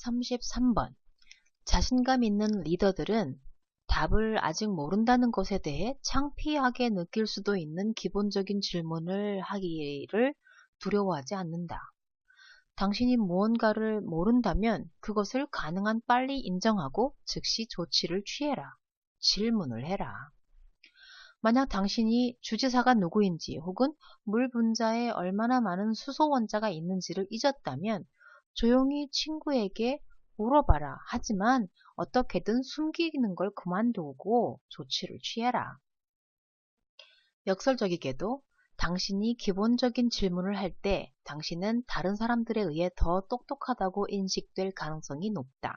33번. 자신감 있는 리더들은 답을 아직 모른다는 것에 대해 창피하게 느낄 수도 있는 기본적인 질문을 하기를 두려워하지 않는다. 당신이 무언가를 모른다면 그것을 가능한 빨리 인정하고 즉시 조치를 취해라. 질문을 해라. 만약 당신이 주지사가 누구인지 혹은 물 분자에 얼마나 많은 수소 원자가 있는지를 잊었다면 조용히 친구에게 물어봐라. 하지만 어떻게든 숨기는 걸 그만두고 조치를 취해라. 역설적이게도 당신이 기본적인 질문을 할 때 당신은 다른 사람들에 의해 더 똑똑하다고 인식될 가능성이 높다.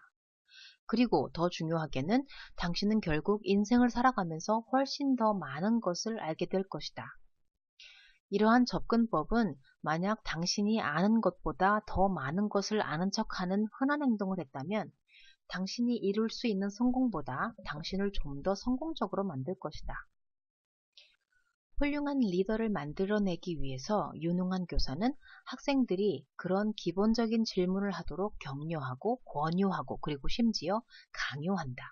그리고 더 중요하게는 당신은 결국 인생을 살아가면서 훨씬 더 많은 것을 알게 될 것이다. 이러한 접근법은 만약 당신이 아는 것보다 더 많은 것을 아는 척하는 흔한 행동을 했다면 당신이 이룰 수 있는 성공보다 당신을 좀 더 성공적으로 만들 것이다. 훌륭한 리더를 만들어내기 위해서 유능한 교사는 학생들이 그런 기본적인 질문을 하도록 격려하고 권유하고 그리고 심지어 강요한다.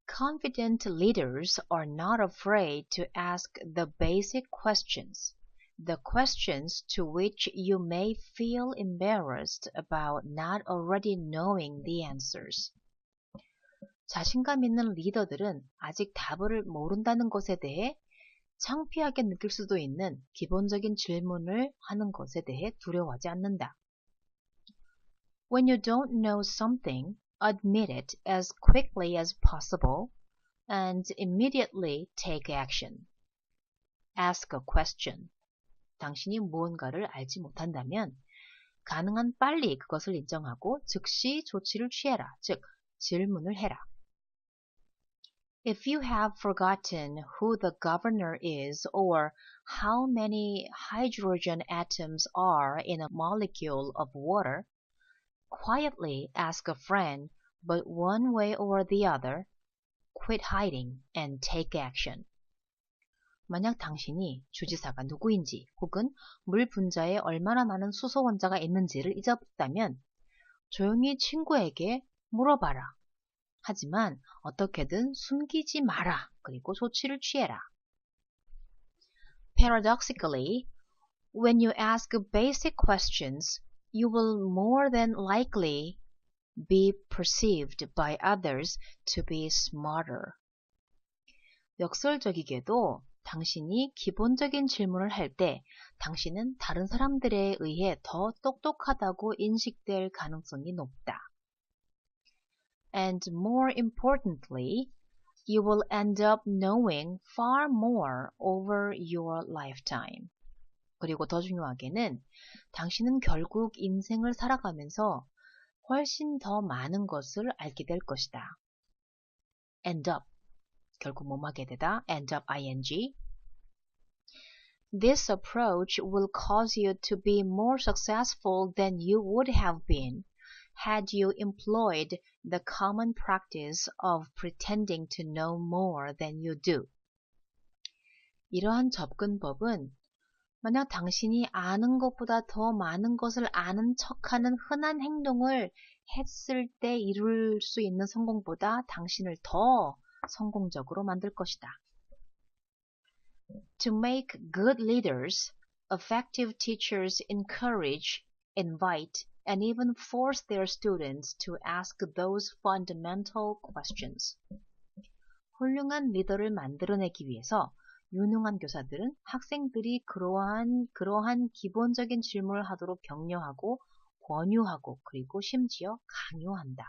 Confident leaders are not afraid to ask the basic questions, the questions to which you may feel embarrassed about not already knowing the answers. 자신감 있는 리더들은 아직 답을 모른다는 것에 대해 창피하게 느낄 수도 있는 기본적인 질문을 하는 것에 대해 두려워하지 않는다. When you don't know something, admit it as quickly as possible and immediately take action. Ask a question. 당신이 무언가를 알지 못한다면 가능한 빨리 그것을 인정하고 즉시 조치를 취해라. 즉, 질문을 해라. If you have forgotten who the governor is or how many hydrogen atoms are in a molecule of water, quietly ask a friend, but one way or the other, quit hiding and take action. 만약 당신이 주지사가 누구인지 혹은 물 분자에 얼마나 많은 수소 원자가 있는지를 잊었다면 조용히 친구에게 물어봐라. 하지만 어떻게든 숨기지 마라. 그리고 조치를 취해라. Paradoxically, when you ask basic questions, you will more than likely be perceived by others to be smarter. 역설적이게도 당신이 기본적인 질문을 할 때 당신은 다른 사람들에 의해 더 똑똑하다고 인식될 가능성이 높다. And more importantly, you will end up knowing far more over your lifetime. 그리고 더 중요하게는 당신은 결국 인생을 살아가면서 훨씬 더 많은 것을 알게 될 것이다. End up. 결국 뭐하게 되다. End up ing. This approach will cause you to be more successful than you would have been had you employed the common practice of pretending to know more than you do. 이러한 접근법은 만약 당신이 아는 것보다 더 많은 것을 아는 척하는 흔한 행동을 했을 때 이룰 수 있는 성공보다 당신을 더 성공적으로 만들 것이다. To make good leaders, effective teachers encourage, invite, and even force their students to ask those fundamental questions. 훌륭한 리더를 만들어내기 위해서 유능한 교사들은 학생들이 그러한 기본적인 질문을 하도록 격려하고 권유하고 그리고 심지어 강요한다.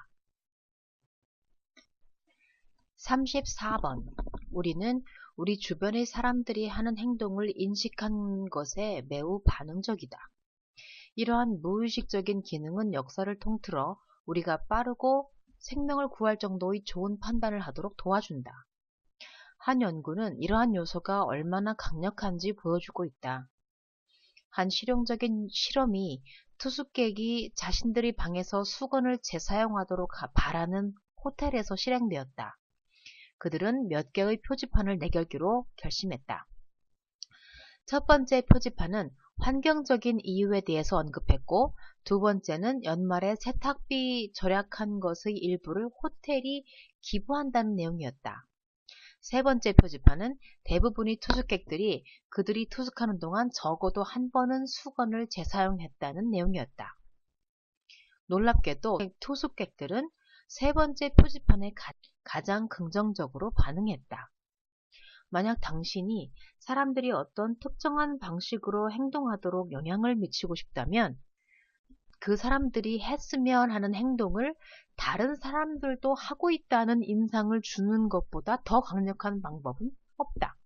34번. 우리는 우리 주변의 사람들이 하는 행동을 인식한 것에 매우 반응적이다. 이러한 무의식적인 기능은 역사를 통틀어 우리가 빠르고 생명을 구할 정도의 좋은 판단을 하도록 도와준다. 한 연구는 이러한 요소가 얼마나 강력한지 보여주고 있다. 한 실용적인 실험이 투숙객이 자신들의 방에서 수건을 재사용하도록 바라는 호텔에서 실행되었다. 그들은 몇 개의 표지판을 내걸기로 결심했다. 첫 번째 표지판은 환경적인 이유에 대해서 언급했고, 두 번째는 연말에 세탁비 절약한 것의 일부를 호텔이 기부한다는 내용이었다. 세 번째 표지판은 대부분의 투숙객들이 그들이 투숙하는 동안 적어도 한 번은 수건을 재사용했다는 내용이었다. 놀랍게도 투숙객들은 세 번째 표지판에 가장 긍정적으로 반응했다. 만약 당신이 사람들이 어떤 특정한 방식으로 행동하도록 영향을 미치고 싶다면 그 사람들이 했으면 하는 행동을 다른 사람들도 하고 있다는 인상을 주는 것보다 더 강력한 방법은 없다.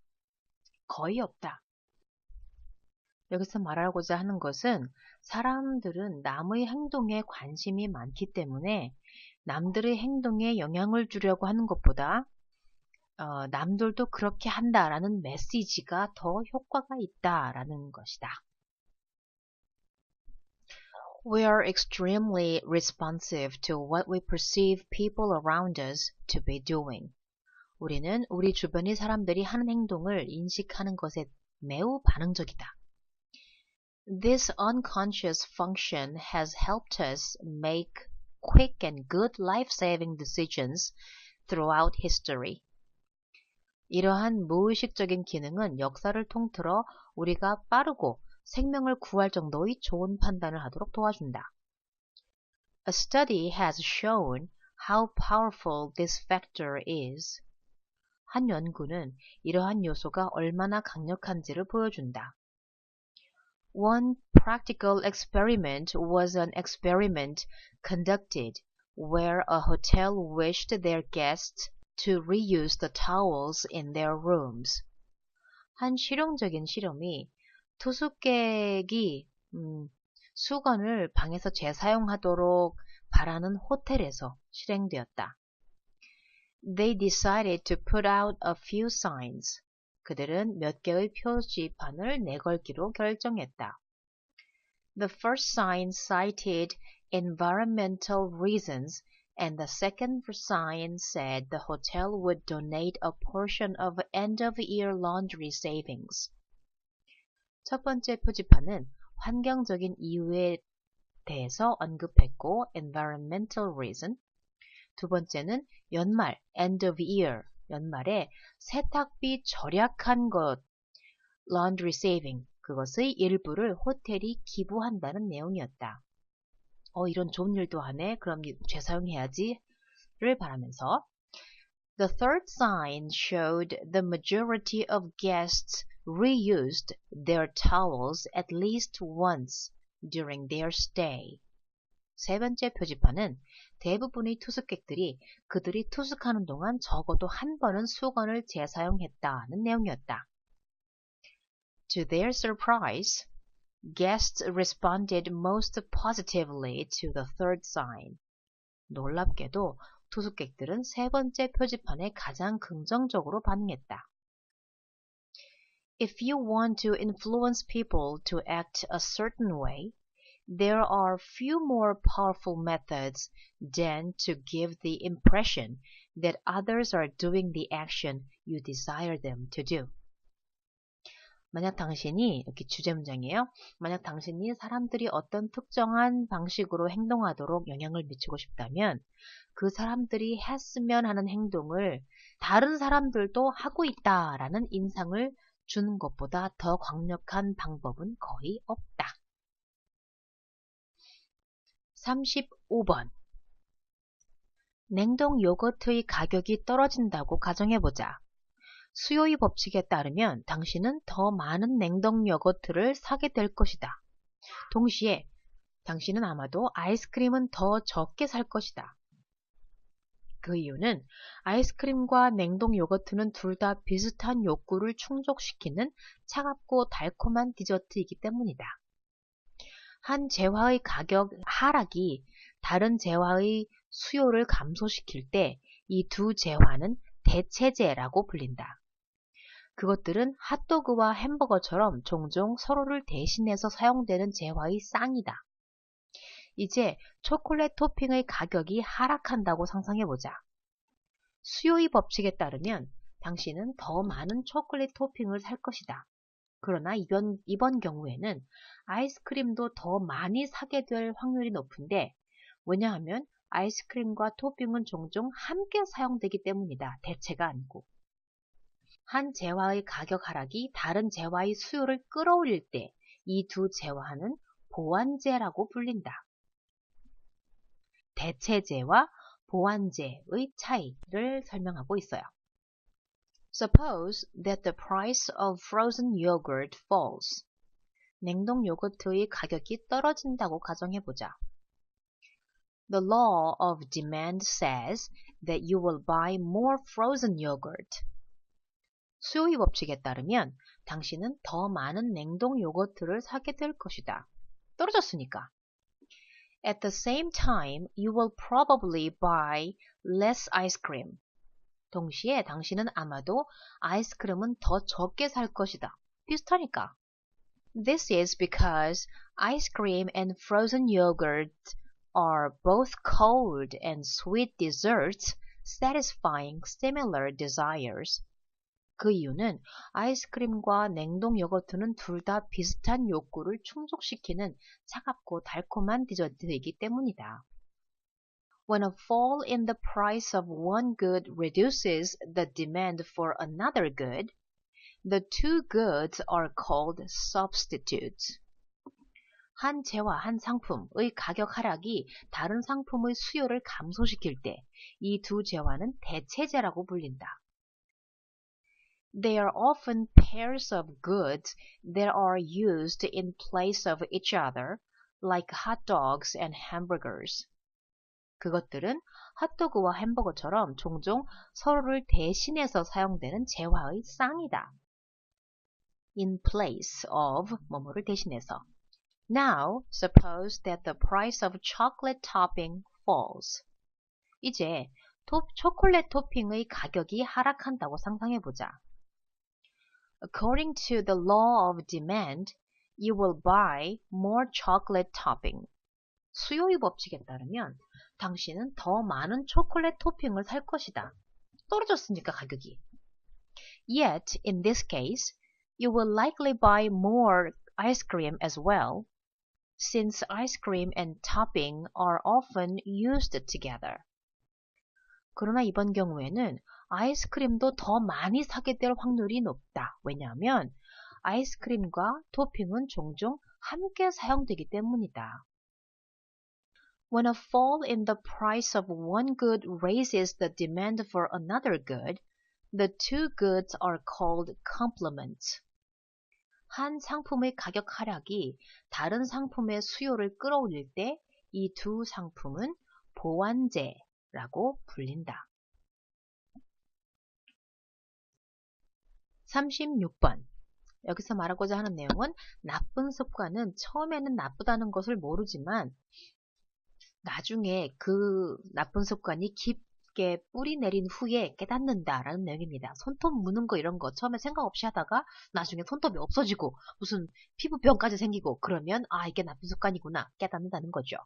거의 없다. 여기서 말하고자 하는 것은 사람들은 남의 행동에 관심이 많기 때문에 남들의 행동에 영향을 주려고 하는 것보다 남들도 그렇게 한다라는 메시지가 더 효과가 있다라는 것이다. We are extremely responsive to what we perceive people around us to be doing. 우리는 우리 주변의 사람들이 하는 행동을 인식하는 것에 매우 반응적이다. This unconscious function has helped us make quick and good life-saving decisions throughout history. 이러한 무의식적인 기능은 역사를 통틀어 우리가 빠르고 생명을 구할 정도의 좋은 판단을 하도록 도와준다. A study has shown how powerful this factor is. 한 연구는 이러한 요소가 얼마나 강력한지를 보여준다. One practical experiment was an experiment conducted where a hotel wished their guests to reuse the towels in their rooms. 한 실용적인 실험이 투숙객이 수건을 방에서 재사용하도록 바라는 호텔에서 실행되었다. They decided to put out a few signs. 그들은 몇 개의 표지판을 내걸기로 결정했다. The first sign cited environmental reasons and the second sign said the hotel would donate a portion of end-of-year laundry savings. 첫 번째 표지판은 환경적인 이유에 대해서 언급했고 environmental reason. 두 번째는 연말 end of year 연말에 세탁비 절약한 것 laundry saving 그것의 일부를 호텔이 기부한다는 내용이었다. 이런 좋은 일도 하네. 그럼 재사용해야지를 바라면서 The third sign showed the majority of guests reused their towels at least once during their stay. 세 번째 표지판은 대부분의 투숙객들이 그들이 투숙하는 동안 적어도 한 번은 수건을 재사용했다는 내용이었다. To their surprise, guests responded most positively to the third sign. 놀랍게도 투숙객들은 세 번째 표지판에 가장 긍정적으로 반응했다. If you want to influence people to act a certain way, there are few more powerful methods than to give the impression that others are doing the action you desire them to do. 만약 당신이, 여기 주제 문장이에요. 만약 당신이 사람들이 어떤 특정한 방식으로 행동하도록 영향을 미치고 싶다면 그 사람들이 했으면 하는 행동을 다른 사람들도 하고 있다라는 인상을 주는 것보다 더 강력한 방법은 거의 없다. 35번. 냉동 요거트의 가격이 떨어진다고 가정해보자. 수요의 법칙에 따르면 당신은 더 많은 냉동 요거트를 사게 될 것이다. 동시에 당신은 아마도 아이스크림은 더 적게 살 것이다. 그 이유는 아이스크림과 냉동 요거트는 둘 다 비슷한 욕구를 충족시키는 차갑고 달콤한 디저트이기 때문이다. 한 재화의 가격 하락이 다른 재화의 수요를 감소시킬 때 이 두 재화는 대체재라고 불린다. 그것들은 핫도그와 햄버거처럼 종종 서로를 대신해서 사용되는 재화의 쌍이다. 이제 초콜릿 토핑의 가격이 하락한다고 상상해보자. 수요의 법칙에 따르면 당신은 더 많은 초콜릿 토핑을 살 것이다. 그러나 이번 경우에는 아이스크림도 더 많이 사게 될 확률이 높은데 왜냐하면 아이스크림과 토핑은 종종 함께 사용되기 때문이다. 대체가 아니고. 한 재화의 가격 하락이 다른 재화의 수요를 끌어올릴 때 이 두 재화는 보완제라고 불린다. 대체제와 보완제의 차이를 설명하고 있어요. Suppose that the price of frozen yogurt falls. 냉동 요거트의 가격이 떨어진다고 가정해보자. The law of demand says that you will buy more frozen yogurt. 수요의 법칙에 따르면 당신은 더 많은 냉동 요거트를 사게 될 것이다. 떨어졌으니까. At the same time, you will probably buy less ice cream. 동시에 당신은 아마도 아이스크림은 더 적게 살 것이다. 비슷하니까. This is because ice cream and frozen yogurt are both cold and sweet desserts satisfying similar desires. 그 이유는 아이스크림과 냉동 요거트는 둘 다 비슷한 욕구를 충족시키는 차갑고 달콤한 디저트이기 때문이다. When a fall in the price of one good reduces the demand for another good, the two goods are called substitutes. 한 재화, 한 상품의 가격 하락이 다른 상품의 수요를 감소시킬 때 이 두 재화는 대체재라고 불린다. They are often pairs of goods that are used in place of each other, like hot dogs and hamburgers. 그것들은 핫도그와 햄버거처럼 종종 서로를 대신해서 사용되는 재화의 쌍이다. In place of 뭐뭐를 대신해서. Now, suppose that the price of chocolate topping falls. 이제 초콜릿 토핑의 가격이 하락한다고 상상해보자. According to the law of demand, you will buy more chocolate topping. 수요의 법칙에 따르면 당신은 더 많은 초콜릿 토핑을 살 것이다. 떨어졌으니까 가격이. Yet, in this case, you will likely buy more ice cream as well, since ice cream and topping are often used together. 그러나 이번 경우에는 아이스크림도 더 많이 사게 될 확률이 높다. 왜냐하면 아이스크림과 토핑은 종종 함께 사용되기 때문이다. When a fall in the price of one good raises the demand for another good, the two goods are called complements. 한 상품의 가격 하락이 다른 상품의 수요를 끌어올릴 때 이 두 상품은 보완제라고 불린다. 36번. 여기서 말하고자 하는 내용은 나쁜 습관은 처음에는 나쁘다는 것을 모르지만 나중에 그 나쁜 습관이 깊게 뿌리 내린 후에 깨닫는다라는 내용입니다. 손톱 무는 거 이런 거 처음에 생각 없이 하다가 나중에 손톱이 없어지고 무슨 피부병까지 생기고 그러면 아 이게 나쁜 습관이구나 깨닫는다는 거죠.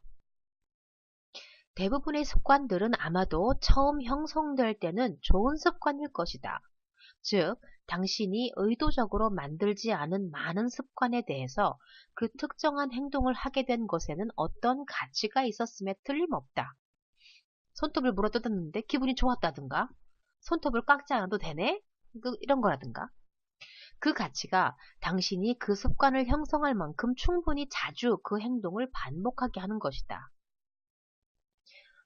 대부분의 습관들은 아마도 처음 형성될 때는 좋은 습관일 것이다. 즉, 당신이 의도적으로 만들지 않은 많은 습관에 대해서 그 특정한 행동을 하게 된 것에는 어떤 가치가 있었음에 틀림없다. 손톱을 물어뜯었는데 기분이 좋았다든가, 손톱을 깎지 않아도 되네? 이런 거라든가. 그 가치가 당신이 그 습관을 형성할 만큼 충분히 자주 그 행동을 반복하게 하는 것이다.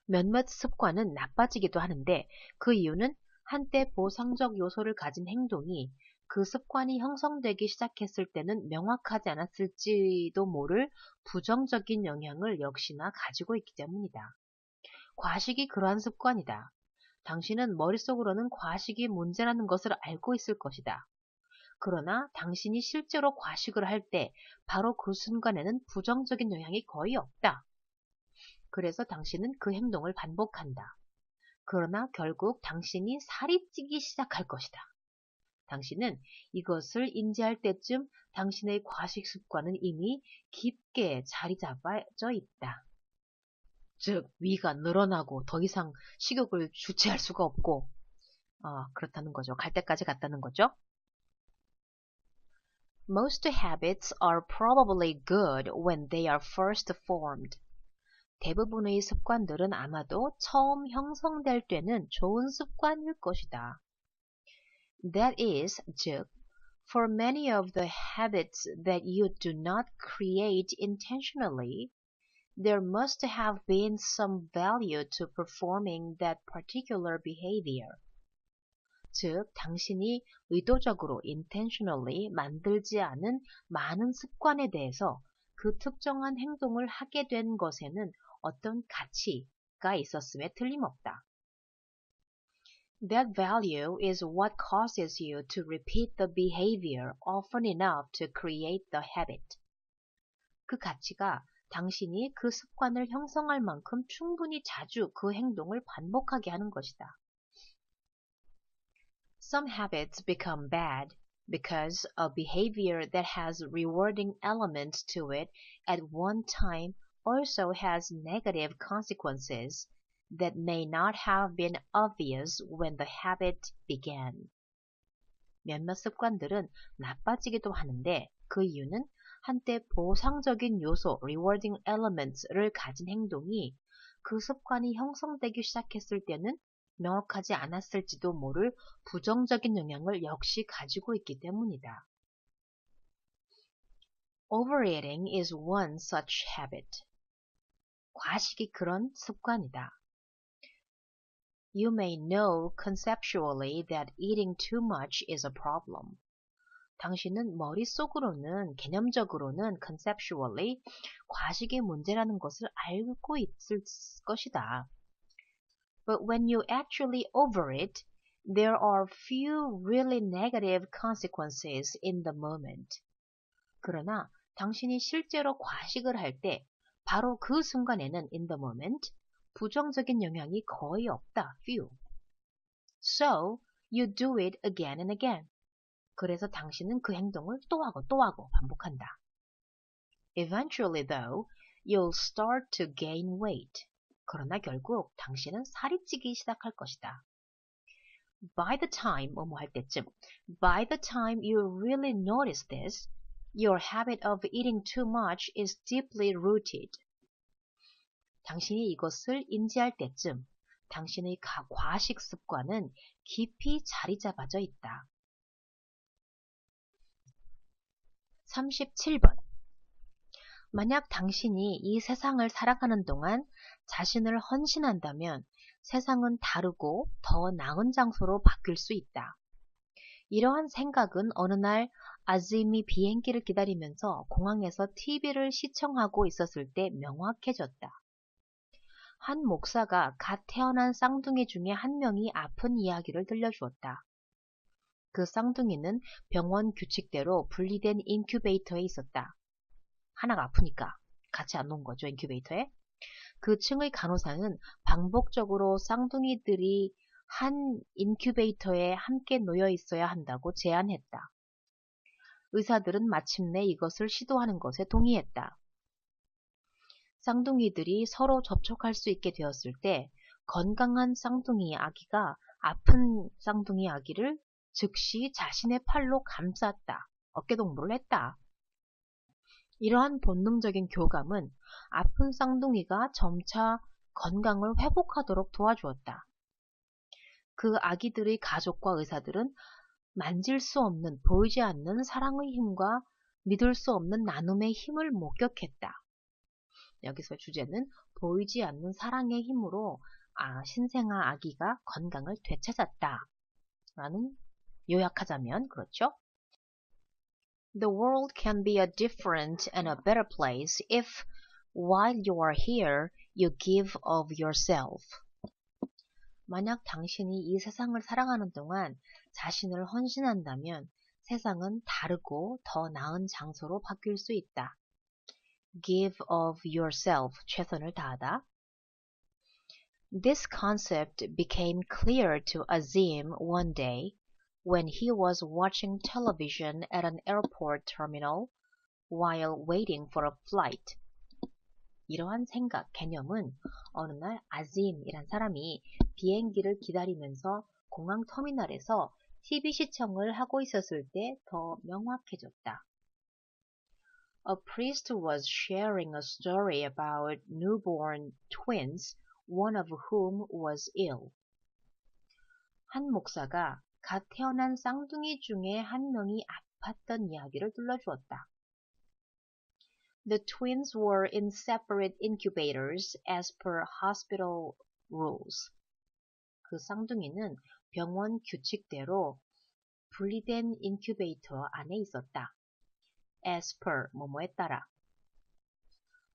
몇몇 습관은 나빠지기도 하는데 그 이유는 한때 보상적 요소를 가진 행동이 그 습관이 형성되기 시작했을 때는 명확하지 않았을지도 모를 부정적인 영향을 역시나 가지고 있기 때문이다. 과식이 그러한 습관이다. 당신은 머릿속으로는 과식이 문제라는 것을 알고 있을 것이다. 그러나 당신이 실제로 과식을 할 때 바로 그 순간에는 부정적인 영향이 거의 없다. 그래서 당신은 그 행동을 반복한다. 그러나 결국 당신이 살이 찌기 시작할 것이다. 당신은 이것을 인지할 때쯤 당신의 과식 습관은 이미 깊게 자리 잡아져 있다. 즉, 위가 늘어나고 더 이상 식욕을 주체할 수가 없고 그렇다는 거죠. 갈 때까지 갔다는 거죠. Most habits are probably good when they are first formed. 대부분의 습관들은 아마도 처음 형성될 때는 좋은 습관일 것이다. That is, 즉, for many of the habits that you do not create intentionally, there must have been some value to performing that particular behavior. 즉, 당신이 의도적으로 intentionally 만들지 않은 많은 습관에 대해서 그 특정한 행동을 하게 된 것에는 어떤 가치가 있었음에 틀림없다. That value is what causes you to repeat the behavior often enough to create the habit. 그 가치가 당신이 그 습관을 형성할 만큼 충분히 자주 그 행동을 반복하게 하는 것이다. Some habits become bad because a behavior that has rewarding elements to it at one time also has negative consequences that may not have been obvious when the habit began. 몇몇 습관들은 나빠지기도 하는데 그 이유는 한때 보상적인 요소, rewarding elements를 가진 행동이 그 습관이 형성되기 시작했을 때는 명확하지 않았을지도 모를 부정적인 영향을 역시 가지고 있기 때문이다. Overeating is one such habit. 과식이 그런 습관이다. You may know conceptually that eating too much is a problem. 당신은 머릿속으로는 개념적으로는 conceptually 과식이 문제라는 것을 알고 있을 것이다. But when you actually overeat, there are few really negative consequences in the moment. 그러나 당신이 실제로 과식을 할 때 바로 그 순간에는 in the moment 부정적인 영향이 거의 없다. few. So, you do it again and again. 그래서 당신은 그 행동을 또 하고 반복한다. Eventually though, you'll start to gain weight. 그러나 결국 당신은 살이 찌기 시작할 것이다. By the time, 할 때쯤, by the time you really notice this, your habit of eating too much is deeply rooted. 당신이 이것을 인지할 때쯤 당신의 과식 습관은 깊이 자리 잡아져 있다. 37번. 만약 당신이 이 세상을 살아가는 동안 자신을 헌신한다면 세상은 다르고 더 나은 장소로 바뀔 수 있다. 이러한 생각은 어느 날 아짐이 비행기를 기다리면서 공항에서 TV를 시청하고 있었을 때 명확해졌다. 한 목사가 갓 태어난 쌍둥이 중에 한 명이 아픈 이야기를 들려주었다. 그 쌍둥이는 병원 규칙대로 분리된 인큐베이터에 있었다. 하나가 아프니까 같이 안 놓은 거죠, 인큐베이터에. 그 층의 간호사는 반복적으로 쌍둥이들이 한 인큐베이터에 함께 놓여 있어야 한다고 제안했다. 의사들은 마침내 이것을 시도하는 것에 동의했다. 쌍둥이들이 서로 접촉할 수 있게 되었을 때 건강한 쌍둥이 아기가 아픈 쌍둥이 아기를 즉시 자신의 팔로 감쌌다. 어깨동무를 했다. 이러한 본능적인 교감은 아픈 쌍둥이가 점차 건강을 회복하도록 도와주었다. 그 아기들의 가족과 의사들은 만질 수 없는, 보이지 않는 사랑의 힘과 믿을 수 없는 나눔의 힘을 목격했다. 여기서 주제는 보이지 않는 사랑의 힘으로 신생아 아기가 건강을 되찾았다. 라는 요약하자면 그렇죠. The world can be a different and a better place if, while you are here, you give of yourself. 만약 당신이 이 세상을 살아가는 동안 자신을 헌신한다면 세상은 다르고 더 나은 장소로 바뀔 수 있다. Give of yourself, 최선을 다하다. This concept became clear to Azim one day when he was watching television at an airport terminal while waiting for a flight. 이러한 생각, 개념은 어느 날 아짐이란 사람이 비행기를 기다리면서 공항 터미널에서 TV 시청을 하고 있었을 때 더 명확해졌다. A priest was sharing a story about newborn twins, one of whom was ill. 한 목사가 갓 태어난 쌍둥이 중에 한 명이 아팠던 이야기를 들려주었다. The twins were in separate incubators as per hospital rules. 그 쌍둥이는 병원 규칙대로 분리된 인큐베이터 안에 있었다. As per 뭐뭐에 따라.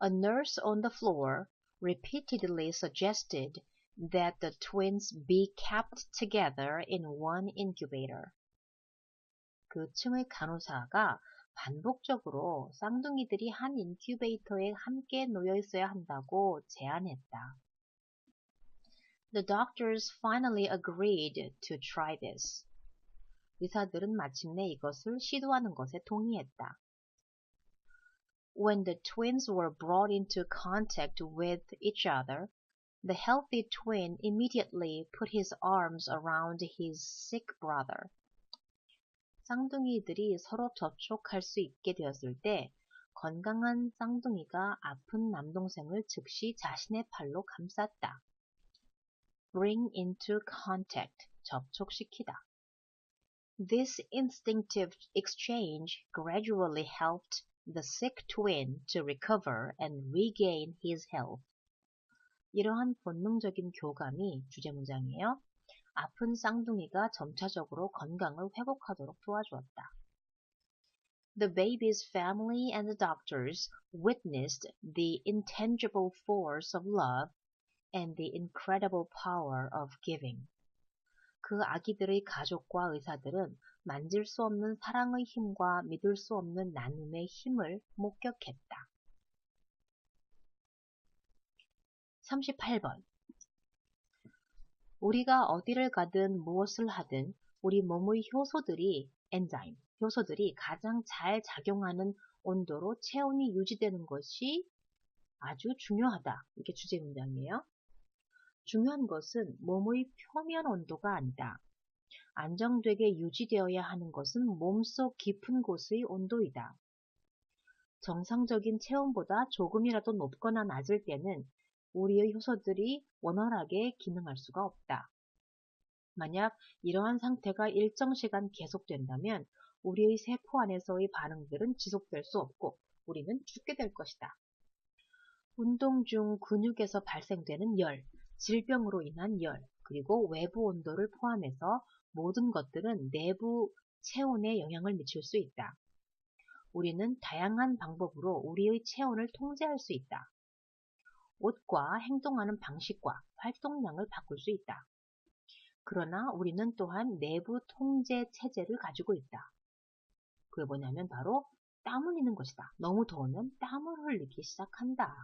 A nurse on the floor repeatedly suggested that the twins be kept together in one incubator. 그 층의 간호사가 반복적으로 쌍둥이들이 한 인큐베이터에 함께 놓여 있어야 한다고 제안했다. The doctors finally agreed to try this. 의사들은 마침내 이것을 시도하는 것에 동의했다. When the twins were brought into contact with each other, the healthy twin immediately put his arms around his sick brother. 쌍둥이들이 서로 접촉할 수 있게 되었을 때 건강한 쌍둥이가 아픈 남동생을 즉시 자신의 팔로 감쌌다. Bring into contact, 접촉시키다. This instinctive exchange gradually helped the sick twin to recover and regain his health. 이러한 본능적인 교감이 주제문장이에요. 아픈 쌍둥이가 점차적으로 건강을 회복하도록 도와주었다. The baby's family and the doctors witnessed the intangible force of love and the incredible power of giving. 그 아기들의 가족과 의사들은 만질 수 없는 사랑의 힘과 믿을 수 없는 나눔의 힘을 목격했다. 38번. 우리가 어디를 가든 무엇을 하든 우리 몸의 효소들이 엔자임, 효소들이 가장 잘 작용하는 온도로 체온이 유지되는 것이 아주 중요하다. 이게 주제 문장이에요. 중요한 것은 몸의 표면 온도가 아니다. 안정되게 유지되어야 하는 것은 몸속 깊은 곳의 온도이다. 정상적인 체온보다 조금이라도 높거나 낮을 때는 우리의 효소들이 원활하게 기능할 수가 없다. 만약 이러한 상태가 일정 시간 계속된다면 우리의 세포 안에서의 반응들은 지속될 수 없고 우리는 죽게 될 것이다. 운동 중 근육에서 발생되는 열, 질병으로 인한 열, 그리고 외부 온도를 포함해서 모든 것들은 내부 체온에 영향을 미칠 수 있다. 우리는 다양한 방법으로 우리의 체온을 통제할 수 있다. 옷과 행동하는 방식과 활동량을 바꿀 수 있다. 그러나 우리는 또한 내부 통제 체제를 가지고 있다. 그게 뭐냐면 바로 땀 흘리는 것이다. 너무 더우면 땀을 흘리기 시작한다.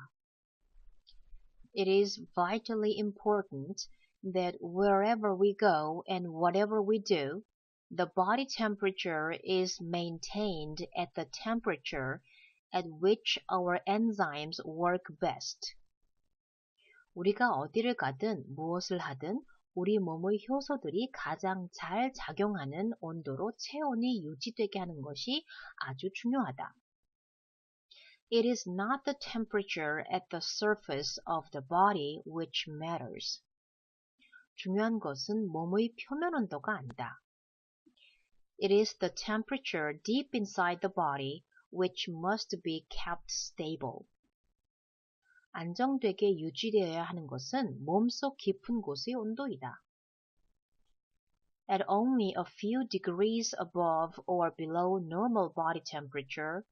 It is vitally important that wherever we go and whatever we do, the body temperature is maintained at the temperature at which our enzymes work best. 우리가 어디를 가든 무엇을 하든 우리 몸의 효소들이 가장 잘 작용하는 온도로 체온이 유지되게 하는 것이 아주 중요하다. It is not the temperature at the surface of the body which matters. 중요한 것은 몸의 표면 온도가 아니다. It is the temperature deep inside the body which must be kept stable. 안정되게 유지되어야 하는 것은 몸속 깊은 곳의 온도이다. At only a few degrees above or below normal body temperature,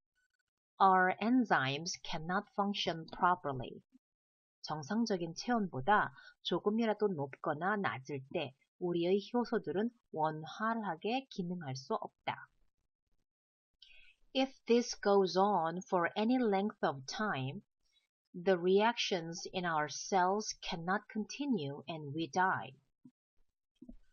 our enzymes cannot function properly. 정상적인 체온보다 조금이라도 높거나 낮을 때 우리의 효소들은 원활하게 기능할 수 없다. If this goes on for any length of time, the reactions in our cells cannot continue and we die.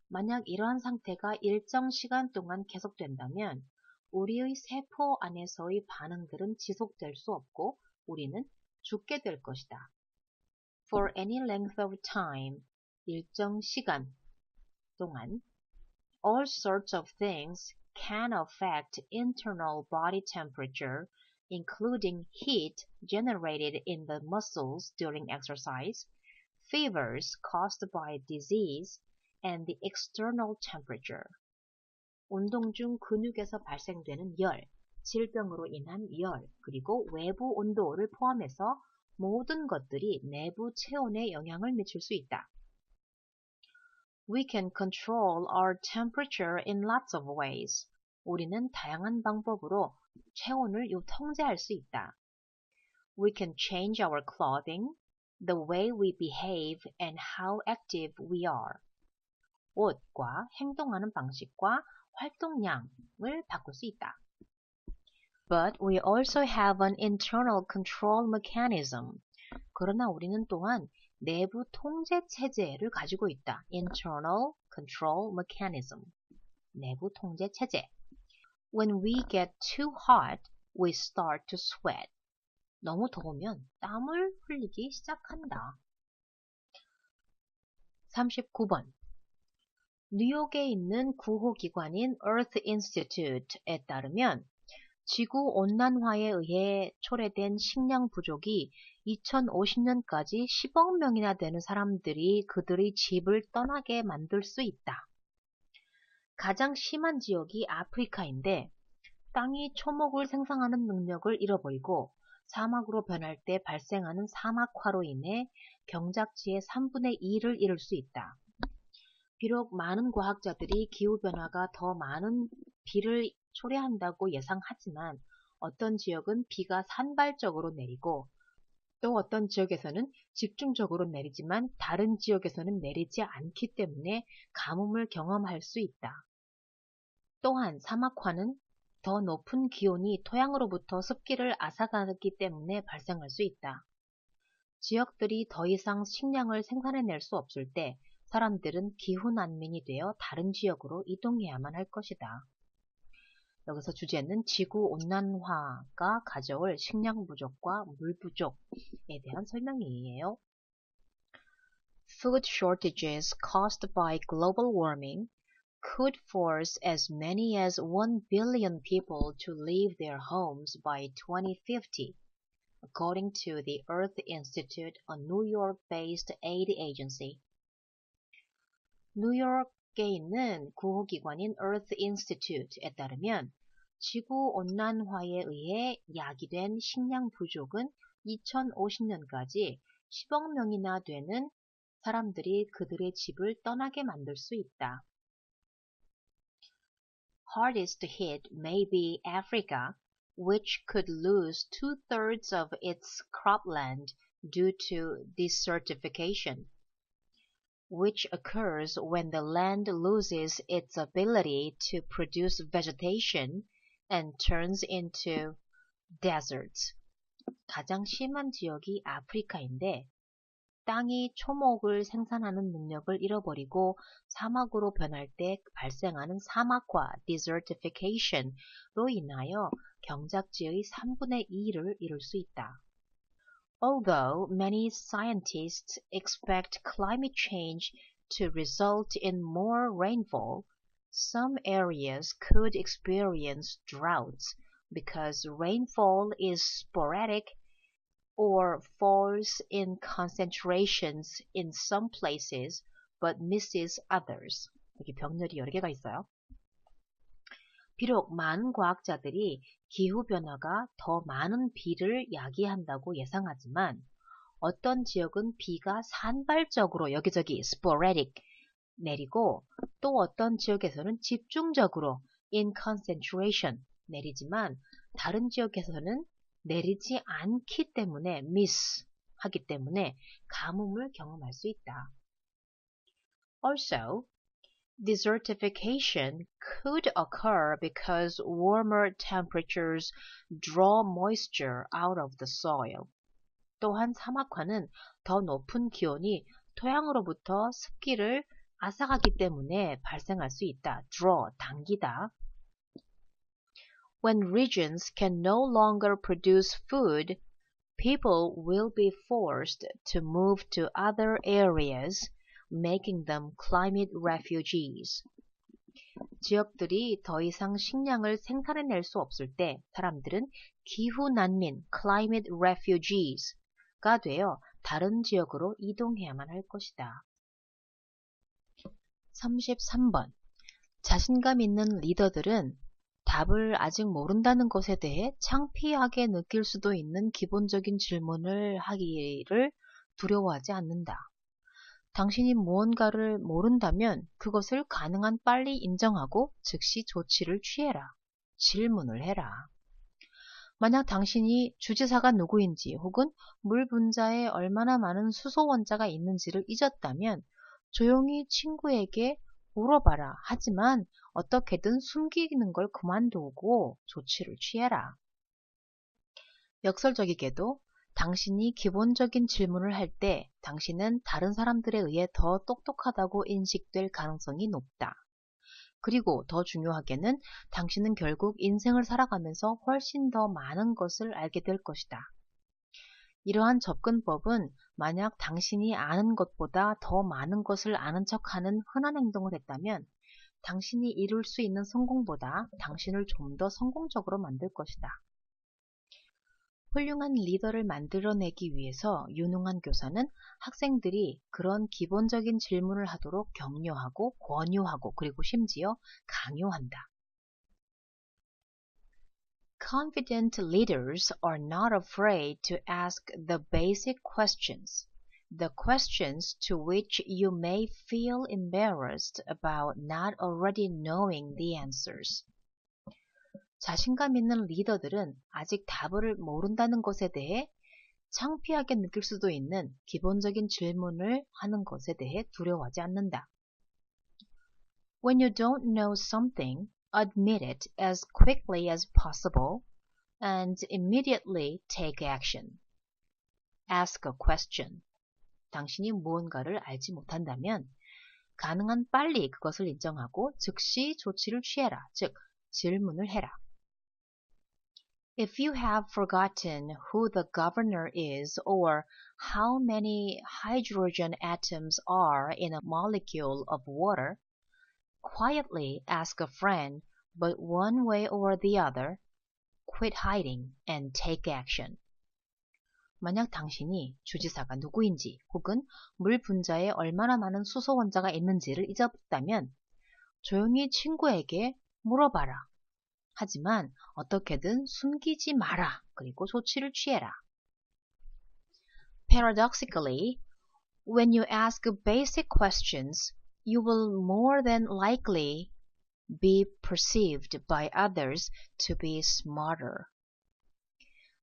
만약 이러한 상태가 일정 시간 동안 계속된다면 우리의 세포 안에서의 반응들은 지속될 수 없고 우리는 죽게 될 것이다. For any length of time, 일정 시간 동안, all sorts of things can affect internal body temperature including heat generated in the muscles during exercise, fevers caused by disease, and the external temperature. 운동 중 근육에서 발생되는 열, 질병으로 인한 열, 그리고 외부 온도를 포함해서 모든 것들이 내부 체온에 영향을 미칠 수 있다. We can control our temperature in lots of ways. 우리는 다양한 방법으로 체온을 통제할 수 있다. We can change our clothing, the way we behave, and how active we are. 옷과 행동하는 방식과 활동량을 바꿀 수 있다. But we also have an internal control mechanism. 그러나 우리는 또한 내부 통제 체제를 가지고 있다. Internal control mechanism. 내부 통제 체제. When we get too hot, we start to sweat. 너무 더우면 땀을 흘리기 시작한다. 39번. 뉴욕에 있는 구호기관인 Earth Institute에 따르면 지구온난화에 의해 초래된 식량 부족이 2050년까지 10억 명이나 되는 사람들이 그들의 집을 떠나게 만들 수 있다. 가장 심한 지역이 아프리카인데 땅이 초목을 생산하는 능력을 잃어버리고 사막으로 변할 때 발생하는 사막화로 인해 경작지의 3분의 2를 잃을 수 있다. 비록 많은 과학자들이 기후변화가 더 많은 비를 초래한다고 예상하지만 어떤 지역은 비가 산발적으로 내리고 또 어떤 지역에서는 집중적으로 내리지만 다른 지역에서는 내리지 않기 때문에 가뭄을 경험할 수 있다. 또한 사막화는 더 높은 기온이 토양으로부터 습기를 앗아가기 때문에 발생할 수 있다. 지역들이 더 이상 식량을 생산해낼 수 없을 때 사람들은 기후난민이 되어 다른 지역으로 이동해야만 할 것이다. 여기서 주제는 지구온난화가 가져올 식량 부족과 물 부족에 대한 설명이에요. Food shortages caused by global warming could force as many as 1 billion people to leave their homes by 2050, according to the Earth Institute, a New York-based aid agency. 뉴욕에 있는 구호기관인 Earth Institute에 따르면 지구온난화에 의해 야기된 식량 부족은 2050년까지 10억 명이나 되는 사람들이 그들의 집을 떠나게 만들 수 있다. Hardest hit may be Africa, which could lose 2/3 of its cropland due to desertification, which occurs when the land loses its ability to produce vegetation and turns into deserts. 가장 심한 지역이 아프리카인데 땅이 초목을 생산하는 능력을 잃어버리고 사막으로 변할 때 발생하는 사막화, desertification로 인하여 경작지의 3분의 2를 잃을 수 있다. Although many scientists expect climate change to result in more rainfall, some areas could experience droughts because rainfall is sporadic or falls in concentrations in some places but misses others. 여기 병렬이 여러 개가 있어요. 비록 많은 과학자들이 기후변화가 더 많은 비를 야기한다고 예상하지만 어떤 지역은 비가 산발적으로 여기저기 sporadic 내리고 또 어떤 지역에서는 집중적으로 in concentration 내리지만 다른 지역에서는 내리지 않기 때문에 miss 하기 때문에 가뭄을 경험할 수 있다. Also, desertification could occur because warmer temperatures draw moisture out of the soil. 또한 사막화는 더 높은 기온이 토양으로부터 습기를 앗아가기 때문에 발생할 수 있다. draw, 당기다. When regions can no longer produce food, people will be forced to move to other areas, making them climate refugees. 지역들이 더 이상 식량을 생산해낼 수 없을 때 사람들은 기후 난민, climate refugees가 되어 다른 지역으로 이동해야만 할 것이다. 33번. 자신감 있는 리더들은 답을 아직 모른다는 것에 대해 창피하게 느낄 수도 있는 기본적인 질문을 하기를 두려워하지 않는다. 당신이 무언가를 모른다면 그것을 가능한 빨리 인정하고 즉시 조치를 취해라. 질문을 해라. 만약 당신이 주지사가 누구인지 혹은 물 분자에 얼마나 많은 수소 원자가 있는지를 잊었다면 조용히 친구에게 물어봐라. 하지만 어떻게든 숨기는 걸 그만두고 조치를 취해라. 역설적이게도 당신이 기본적인 질문을 할 때 당신은 다른 사람들에 의해 더 똑똑하다고 인식될 가능성이 높다. 그리고 더 중요하게는 당신은 결국 인생을 살아가면서 훨씬 더 많은 것을 알게 될 것이다. 이러한 접근법은 만약 당신이 아는 것보다 더 많은 것을 아는 척하는 흔한 행동을 했다면 당신이 이룰 수 있는 성공보다 당신을 좀 더 성공적으로 만들 것이다. 훌륭한 리더를 만들어내기 위해서 유능한 교사는 학생들이 그런 기본적인 질문을 하도록 격려하고 권유하고 그리고 심지어 강요한다. Confident leaders are not afraid to ask the basic questions, the questions to which you may feel embarrassed about not already knowing the answers. 자신감 있는 리더들은 아직 답을 모른다는 것에 대해 창피하게 느낄 수도 있는 기본적인 질문을 하는 것에 대해 두려워하지 않는다. When you don't know something, admit it as quickly as possible and immediately take action. Ask a question. 당신이 무언가를 알지 못한다면 가능한 빨리 그것을 인정하고 즉시 조치를 취해라. 즉, 질문을 해라. If you have forgotten who the governor is or how many hydrogen atoms are in a molecule of water, quietly ask a friend, but one way or the other, quit hiding and take action. 만약 당신이 주지사가 누구인지 혹은 물 분자에 얼마나 많은 수소 원자가 있는지를 잊었다면 조용히 친구에게 물어봐라. 하지만 어떻게든 숨기지 마라. 그리고 조치를 취해라. Paradoxically, when you ask basic questions, you will more than likely be perceived by others to be smarter.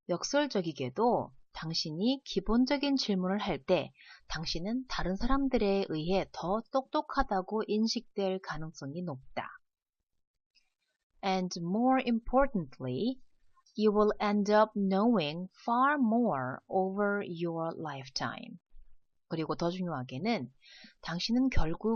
역설적이게도 당신이 기본적인 질문을 할 때 당신은 다른 사람들에 의해 더 똑똑하다고 인식될 가능성이 높다. And more importantly, you will end up knowing far more over your lifetime. 그리고 더 중요하게는 당신은 결국